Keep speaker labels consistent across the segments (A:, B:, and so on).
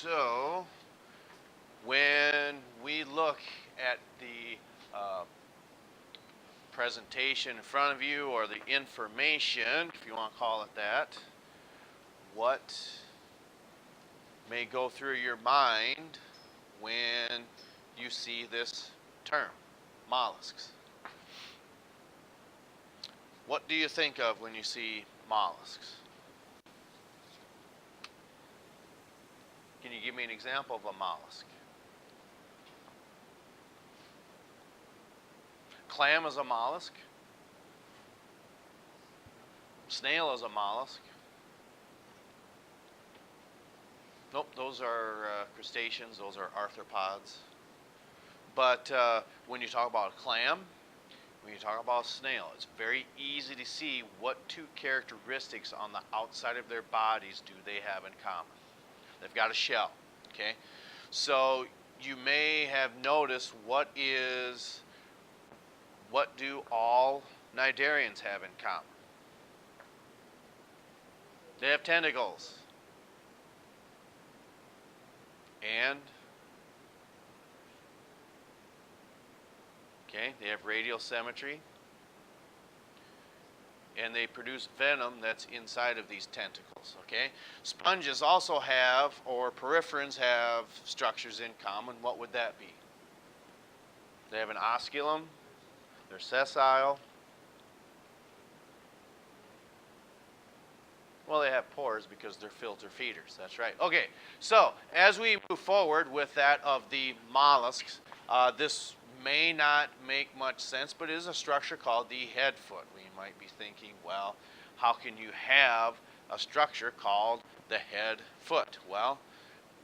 A: So, when we look at the presentation in front of you, or the information, if you want to call it that, what may go through your mind when you see this term, mollusks? What do you think of when you see mollusks? Can you give me an example of a mollusk? Clam is a mollusk. Snail is a mollusk. Nope, those are crustaceans. Those are arthropods. But when you talk about a clam, when you talk about a snail, it's very easy to see what two characteristics on the outside of their bodies do they have in common. They've got a shell, okay? So you may have noticed what do all cnidarians have in common? They have tentacles. And okay, they have radial symmetry. And they produce venom that's inside of these tentacles, okay? Sponges also have, or poriferans have, structures in common. What would that be? They have an osculum. They're sessile. Well, they have pores because they're filter feeders. That's right. Okay, so as we move forward with that of the mollusks, this may not make much sense, but it is a structure called the head foot. We might be thinking, well, how can you have a structure called the head foot? Well,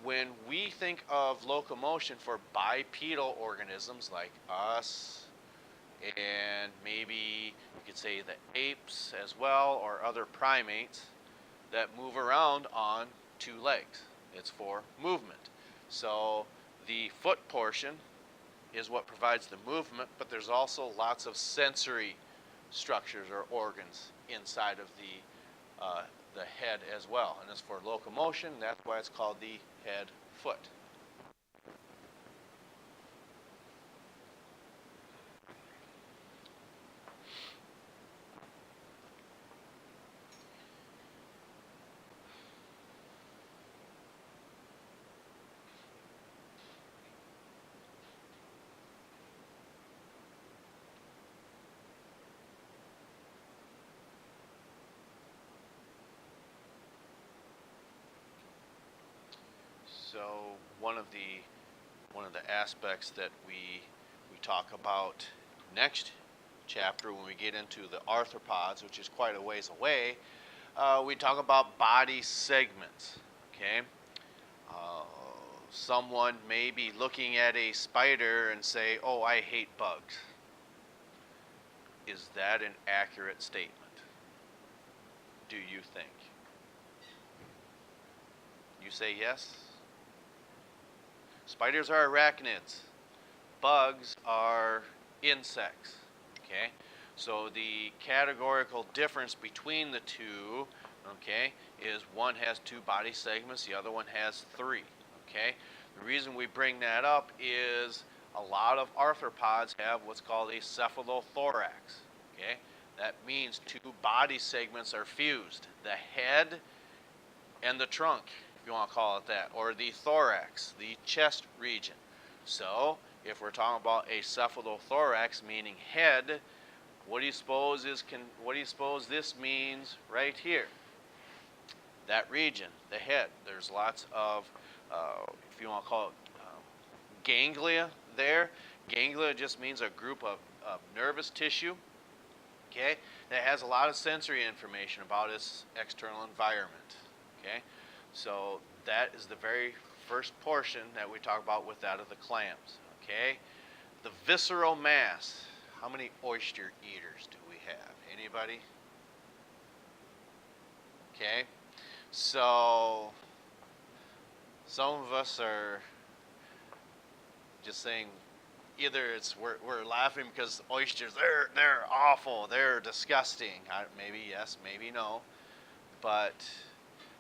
A: when we think of locomotion for bipedal organisms like us, and maybe you could say the apes as well, or other primates that move around on two legs, it's for movement. So the foot portion is what provides the movement, but there's also lots of sensory structures or organs inside of the head as well. And as for locomotion, that's why it's called the head foot. So one of the aspects that we talk about next chapter when we get into the arthropods, which is quite a ways away, we talk about body segments. Okay, someone may be looking at a spider and say, "Oh, I hate bugs." Is that an accurate statement? Do you think? You say yes? Spiders are arachnids. Bugs are insects. Okay? So the categorical difference between the two, okay, is one has two body segments, the other one has three. Okay? The reason we bring that up is a lot of arthropods have what's called a cephalothorax. Okay? That means two body segments are fused. The head and the trunk, if you want to call it that, or the thorax, the chest region. So, if we're talking about a cephalothorax, meaning head, what do you suppose this means right here? That region, the head. There's lots of, if you want to call it ganglia there. Ganglia just means a group of nervous tissue, okay, that has a lot of sensory information about its external environment, okay? So that is the very first portion that we talk about with that of the clams, okay? The visceral mass. How many oyster eaters do we have? Anybody? Okay, so some of us are just saying, either it's we're laughing because oysters they're awful, they're disgusting. Maybe yes, maybe no. But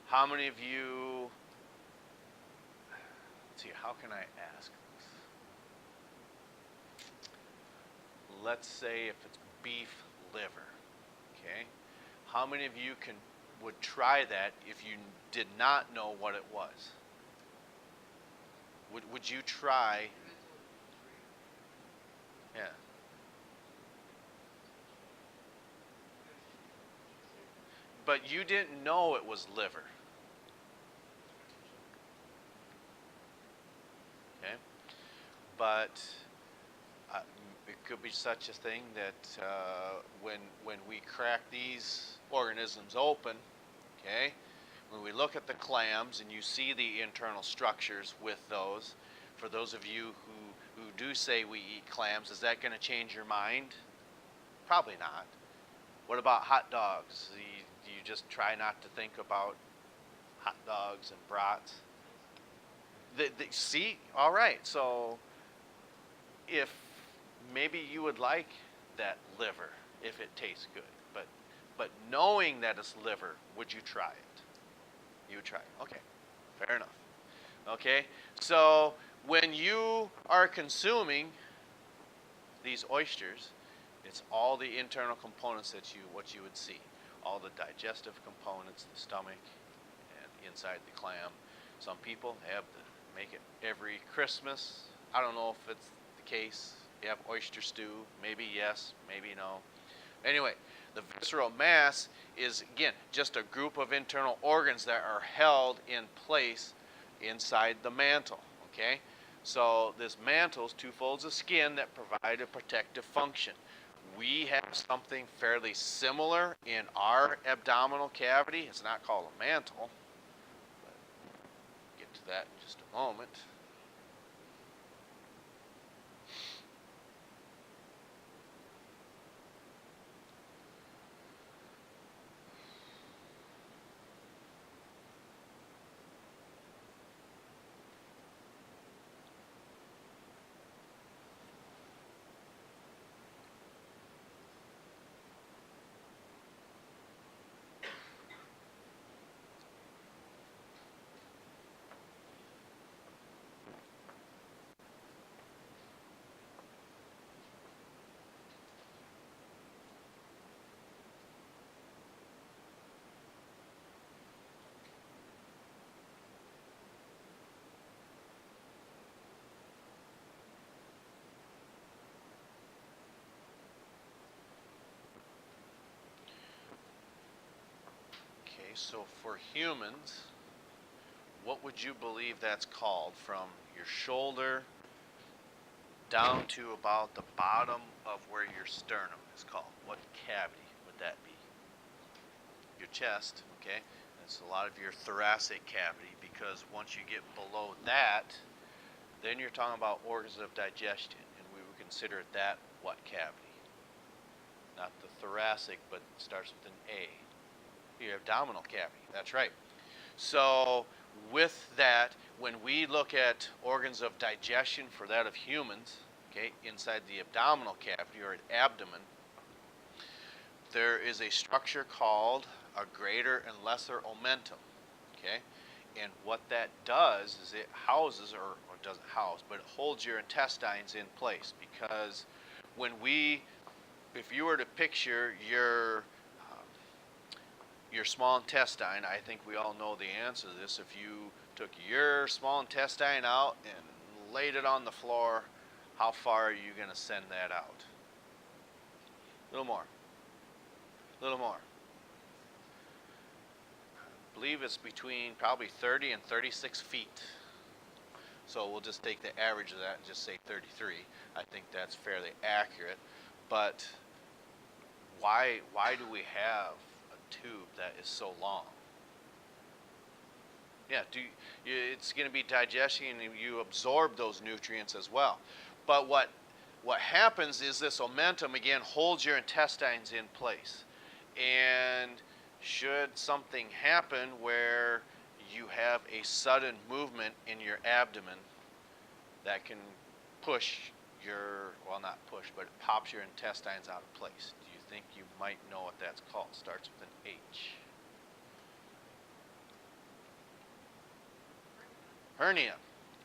A: how many of you see, how can I ask this? Let's say if it's beef liver, okay? How many of you would try that if you did not know what it was? Would you try? Yeah. But you didn't know it was liver. Okay? But it could be such a thing that when we crack these organisms open, okay, when we look at the clams and you see the internal structures with those, for those of you who do say we eat clams, is that going to change your mind? Probably not. What about hot dogs? Do you just try not to think about hot dogs and brats? See, all right. So if maybe you would like that liver if it tastes good, but knowing that it's liver, would you try it? You would try it. Okay, fair enough. Okay, so when you are consuming these oysters, it's all the internal components what you would see, all the digestive components, the stomach, and inside the clam. Some people make it every Christmas. I don't know if it's the case. You have oyster stew, maybe yes, maybe no. Anyway, the visceral mass is, again, just a group of internal organs that are held in place inside the mantle, okay? So this mantle is two folds of skin that provide a protective function. We have something fairly similar in our abdominal cavity. It's not called a mantle, but we'll get to that in just a moment. So for humans, what would you believe that's called from your shoulder down to about the bottom of where your sternum is called? What cavity would that be? Your chest, okay? That's a lot of your thoracic cavity, because once you get below that, then you're talking about organs of digestion, and we would consider that what cavity? Not the thoracic, but it starts with an A. Your abdominal cavity, that's right. So with that, when we look at organs of digestion for that of humans, okay, inside the abdominal cavity or abdomen, there is a structure called a greater and lesser omentum, okay? And what that does is it houses, or doesn't house, but it holds your intestines in place, because if you were to picture your small intestine, I think we all know the answer to this. If you took your small intestine out and laid it on the floor, how far are you going to send that out? A little more. A little more. I believe it's between probably 30 and 36 feet. So we'll just take the average of that and just say 33. I think that's fairly accurate. But why do we have tube that is so long? Yeah, it's going to be digesting, and you absorb those nutrients as well. But what happens is this omentum again holds your intestines in place, and should something happen where you have a sudden movement in your abdomen, that can push not push, but it pops your intestines out of place. Do you think you might know what that's called? Starts with an H. Hernia.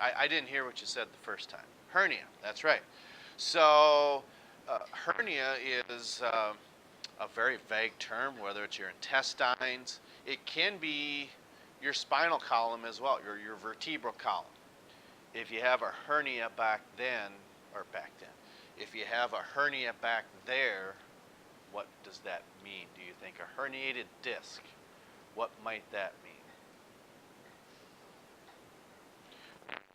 A: I didn't hear what you said the first time. Hernia, that's right. So, hernia is a very vague term, whether it's your intestines. It can be your spinal column as well, your vertebral column. If you have a hernia back then, if you have a hernia back there, what does that mean? Do you think a herniated disc? What might that mean?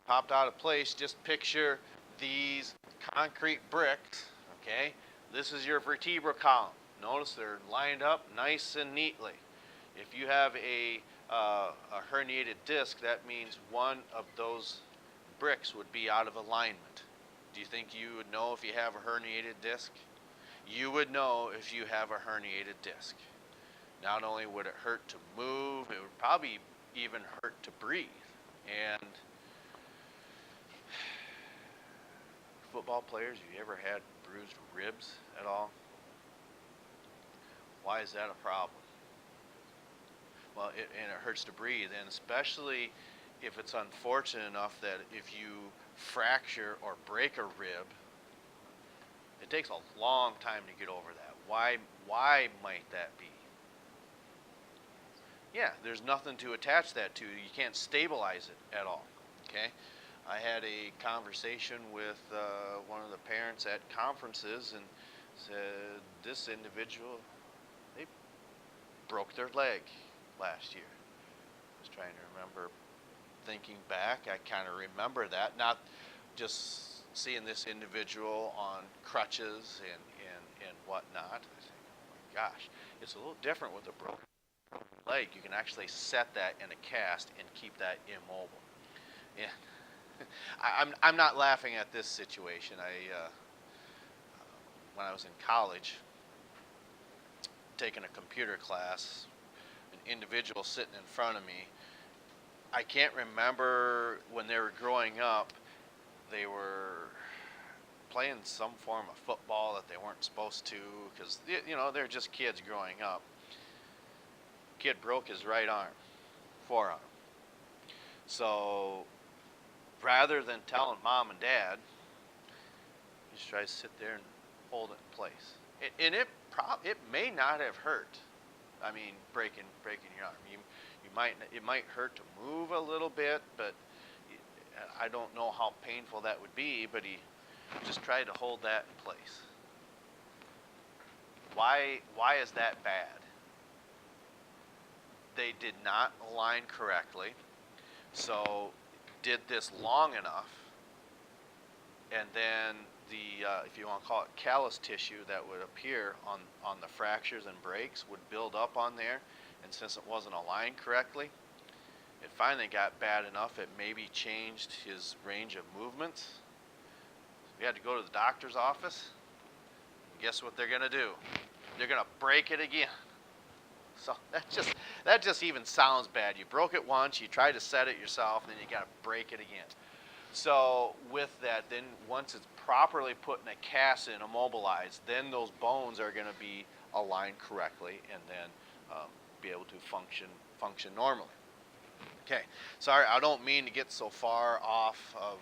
A: Popped out of place, just picture these concrete bricks, okay? This is your vertebral column. Notice they're lined up nice and neatly. If you have a herniated disc, that means one of those bricks would be out of alignment. Do you think you would know if you have a herniated disc? You would know if you have a herniated disc. Not only would it hurt to move, it would probably even hurt to breathe. And football players, have you ever had bruised ribs at all? Why is that a problem? Well, and it hurts to breathe, and especially if it's unfortunate enough that if you fracture or break a rib, it takes a long time to get over that. Why might that be? Yeah, there's nothing to attach that to. You can't stabilize it at all. Okay? I had a conversation with one of the parents at conferences and said this individual, they broke their leg last year. I was trying to remember, thinking back, I kind of remember that, not just seeing this individual on crutches and whatnot. I think, oh my gosh, it's a little different with a broken leg. You can actually set that in a cast and keep that immobile. Yeah. I'm not laughing at this situation. When I was in college, taking a computer class, an individual sitting in front of me, I can't remember when they were growing up, they were playing some form of football that they weren't supposed to, because, you know, they're just kids growing up. Kid broke his right arm, forearm. So rather than telling mom and dad, he just tries to sit there and hold it in place. It may not have hurt. I mean, breaking your arm. It might hurt to move a little bit, but I don't know how painful that would be. But he just tried to hold that in place. Why is that bad? They did not align correctly. So did this long enough, and then the if you want to call it callus tissue that would appear on the fractures and breaks would build up on there, and since it wasn't aligned correctly, it finally got bad enough it maybe changed his range of movements. We had to go to the doctor's office. Guess what they're going to do? They're going to break it again. So that just even sounds bad. You broke it once, you tried to set it yourself, and then you got to break it again. So with that, then once it's properly put in a cast and immobilized, then those bones are going to be aligned correctly and then be able to function normally. Okay, sorry, I don't mean to get so far off of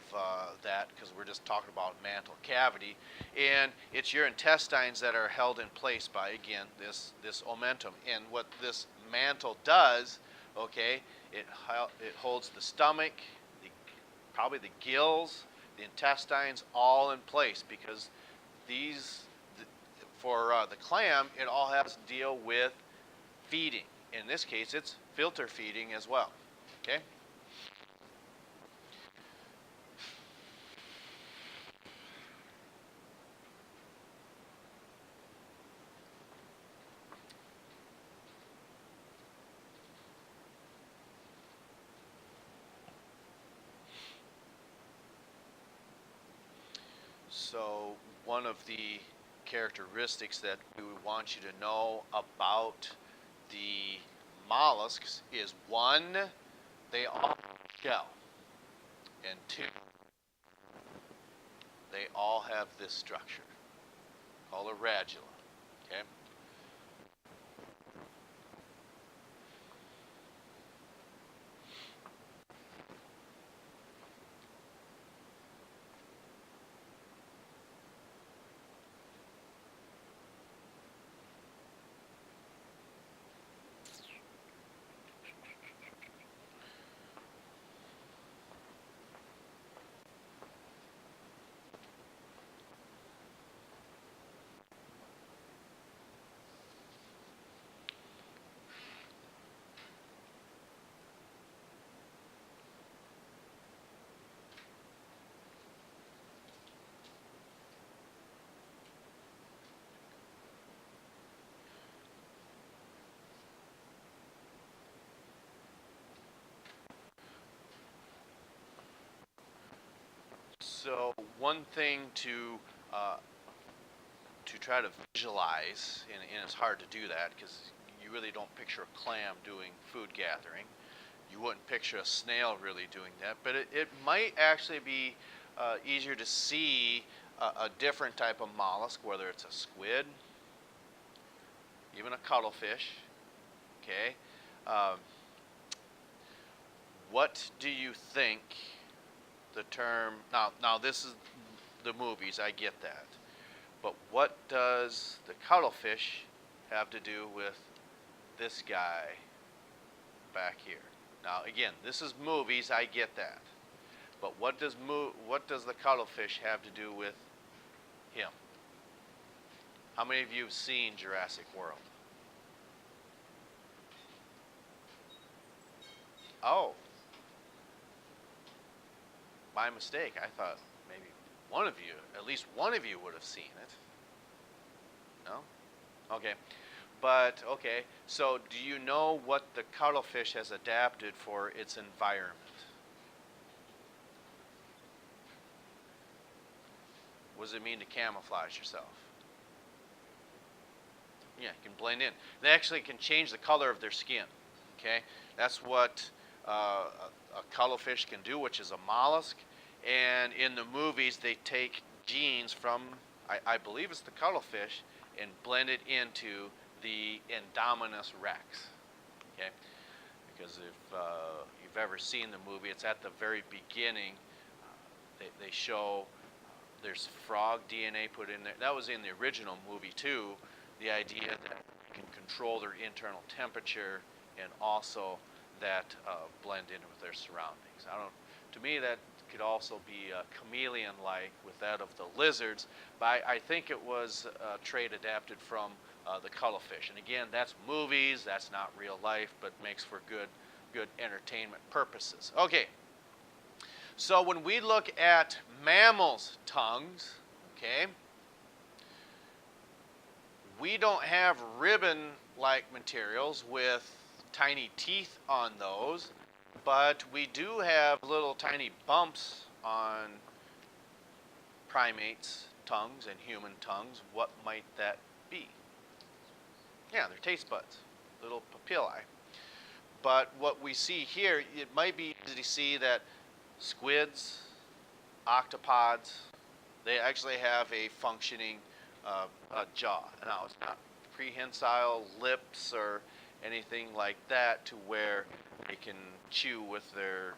A: that because we're just talking about mantle cavity, and it's your intestines that are held in place by, again, this omentum. And what this mantle does, okay, it holds the stomach, probably the gills, the intestines, all in place, because for the clam, it all has to deal with feeding. In this case, it's filter feeding as well. Okay? So one of the characteristics that we would want you to know about the mollusks is, one, they all have shell, and two, they all have this structure called a radula. Okay? So one thing to try to visualize, and it's hard to do that because you really don't picture a clam doing food gathering. You wouldn't picture a snail really doing that, but it might actually be easier to see a different type of mollusk, whether it's a squid, even a cuttlefish. Okay, um, what do you think the term? Now this is the movies. I get that, but what does the cuttlefish have to do with this guy back here? Now again, this is movies. I get that, but what does the cuttlefish have to do with him? How many of you have seen Jurassic World? Oh, my mistake. I thought maybe one of you, at least one of you, would have seen it. No? Okay. But, okay, so do you know what the cuttlefish has adapted for its environment? What does it mean to camouflage yourself? Yeah, you can blend in. They actually can change the color of their skin. Okay, that's what a cuttlefish can do, which is a mollusk. And in the movies, they take genes from, I believe it's the cuttlefish, and blend it into the Indominus rex. Okay, because if you've ever seen the movie, it's at the very beginning. They show there's frog DNA put in there. That was in the original movie too. The idea that you can control their internal temperature and also that blend in with their surroundings. To me, that could also be chameleon-like with that of the lizards, but I think it was a trait adapted from the cuttlefish. And again, that's movies, that's not real life, but makes for good entertainment purposes. Okay, so when we look at mammals' tongues, okay, we don't have ribbon-like materials with tiny teeth on those, but we do have little tiny bumps on primates' tongues and human tongues. What might that be? Yeah, they're taste buds, little papillae. But what we see here, it might be easy to see that squids, octopods, they actually have a functioning jaw. Now, it's not prehensile lips or anything like that to where they can chew with their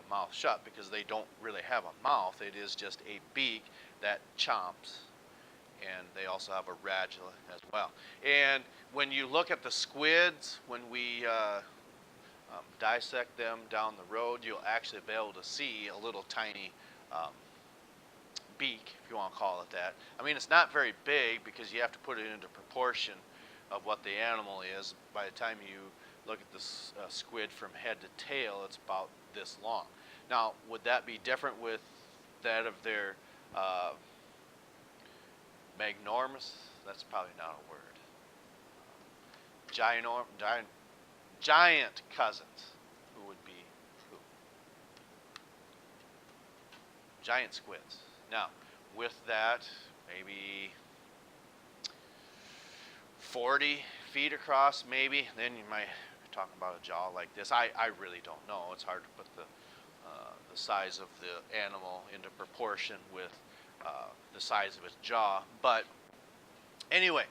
A: mouth shut, because they don't really have a mouth. It is just a beak that chomps, and they also have a radula as well. And when you look at the squids, when we dissect them down the road, you'll actually be able to see a little tiny beak, if you want to call it that. I mean, it's not very big because you have to put it into proportion of what the animal is. By the time you look at this squid from head to tail, it's about this long. Now, would that be different with that of their magnormus? That's probably not a word. Giant cousins. Who would be who? Giant squids. Now, with that, maybe 40 feet across, maybe, then you might be talking about a jaw like this. I really don't know. It's hard to put the size of the animal into proportion with the size of its jaw. But anyway,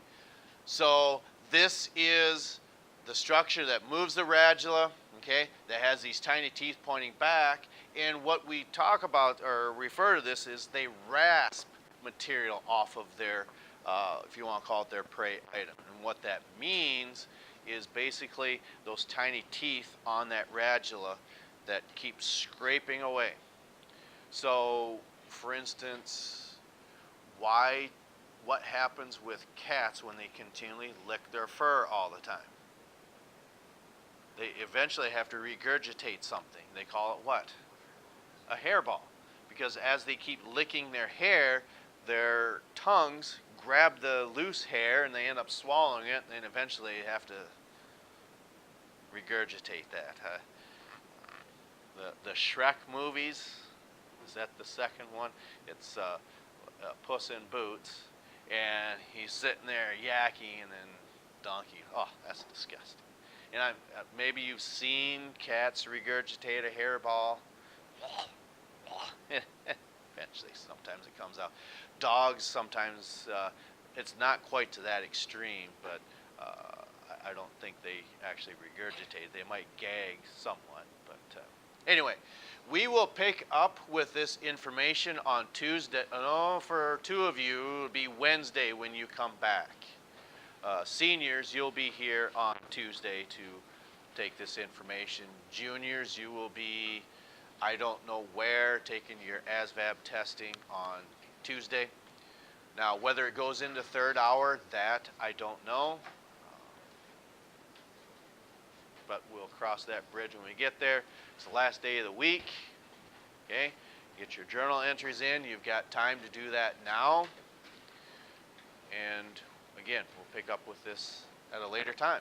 A: so this is the structure that moves the radula, okay, that has these tiny teeth pointing back. And what we talk about or refer to this is they rasp material off of their, if you want to call it their prey item. And what that means is basically those tiny teeth on that radula that keep scraping away. So, for instance, what happens with cats when they continually lick their fur all the time? They eventually have to regurgitate something. They call it what? A hairball. Because as they keep licking their hair, their tongues grab the loose hair and they end up swallowing it, and then eventually have to regurgitate that. The Shrek movies, Is that the second one? It's Puss in Boots, and he's sitting there yakking, and then Donkey. Oh, that's disgusting. And maybe you've seen cats regurgitate a hairball. Eventually, sometimes it comes out. Dogs sometimes, it's not quite to that extreme, but I don't think they actually regurgitate. They might gag somewhat, but anyway, we will pick up with this information on Tuesday. No, for two of you, it'll be Wednesday when you come back. Seniors, you'll be here on Tuesday to take this information. Juniors, you will be, I don't know where, taking your ASVAB testing on Tuesday. Now, whether it goes into third hour, that I don't know. But we'll cross that bridge when we get there. It's the last day of the week. Okay, get your journal entries in. You've got time to do that now. And again, we'll pick up with this at a later time.